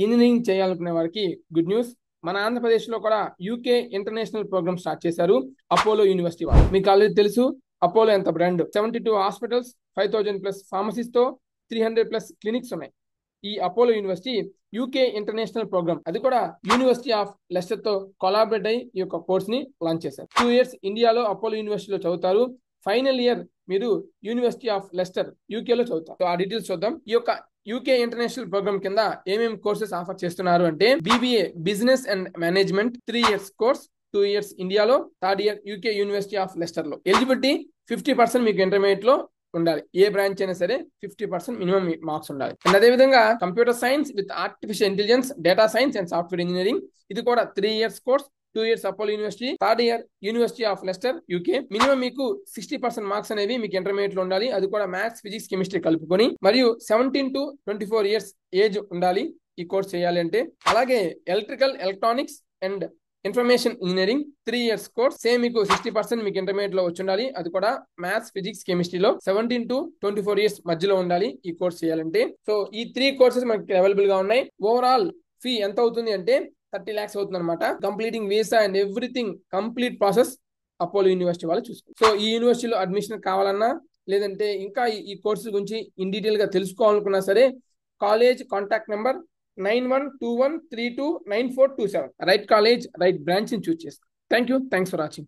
Engineering చేయాలనుకునే వారికి good news. మన ఆంధ్రప్రదేశ్ లో కూడా యూకే ఇంటర్నేషనల్ ప్రోగ్రామ్ స్టార్ట్ చేశారు అపోలో యూనివర్సిటీ వాళ్ళు. మీకు ఆల్రెడీ తెలుసు అపోలో ఎంత బ్రాండ్. 72 హాస్పిటల్స్, 5000+ ఫార్మసీస్ తో 300+ క్లినిక్స్ ఉన్నాయి. ఈ Apollo university UK international programme, అది కూడా యూనివర్సిటీ ఆఫ్ లెస్టర్ తో కొలాబరేట్ అయ్యి ఈ యొక్క కోర్స్ ని లాంచ్ చేశారు. 2 years ఇండియాలో అపోలో యూనివర్సిటీలో చదువుతారు. ఫైనల్ ఇయర్ మీరు యూనివర్సిటీ ఆఫ్ లెస్టర్ యూకేలో చదువుతారు. ఆ డీటెయిల్స్ చూద్దాం. ఈ యొక్క యూకే ఇంటర్నేషనల్ ప్రోగ్రామ్ కింద ఏమేమి కోర్సెస్ ఆఫర్ చేస్తున్నారు అంటే BBA business and management 3 years course, 2 years ఇండియాలో, 3rd year UK university of Lester లో. ఎలిజిబిలిటీ 50% మీకు ఇంటర్మీడియట్ లో ఉండాలి. ఏ బ్రాంచ్ అయినా సరే 50% మినిమం మార్క్స్ ఉండాలి. అండ్ అదే విధంగా computer science with artificial intelligence, data science and software engineering, ఇది కూడా 3 years course, 2 years Apollo university, 3rd year university of Lester UK. Minimum మీకు 60% మార్క్స్ అనేవి మీకు ఇంటర్మీడియట్ లో ఉండాలి. అది కూడా మ్యాథ్స్, ఫిజిక్స్, కెమిస్ట్రీ కలుపుకొని. మరియు 17 to 24 years ఏజ్ ఉండాలి ఈ కోర్స్ చేయాలి అంటే. అలాగే electrical, electronics and information engineering 3 years course, same మీకు 60% మీకు ఇంటర్మీడియట్ లో వచ్చి ఉండాలి. అది కూడా మ్యాథ్స్, ఫిజిక్స్, కెమిస్ట్రీలో 17 to 24 years మధ్యలో ఉండాలి ఈ కోర్స్ చేయాలంటే. సో ఈ 3 కోర్సెస్ మనకి అవైలబుల్ గా ఉన్నాయి. ఓవరాల్ ఫీ ఎంత అవుతుంది అంటే 30 lakhs అవుతుంది అనమాట. Completing visa and everything, complete process Apollo university వాళ్ళు చూసుకుంటారు. సో ఈ యూనివర్సిటీలో అడ్మిషన్ కావాలన్నా, లేదంటే ఇంకా ఈ కోర్సు గురించి ఇన్ డీటెయిల్ గా తెలుసుకోవాలనుకున్నా సరే, college contact number 9121329427. Right college, right branch ని చూస్ చేసుకోండి. Thank you. Thanks for watching.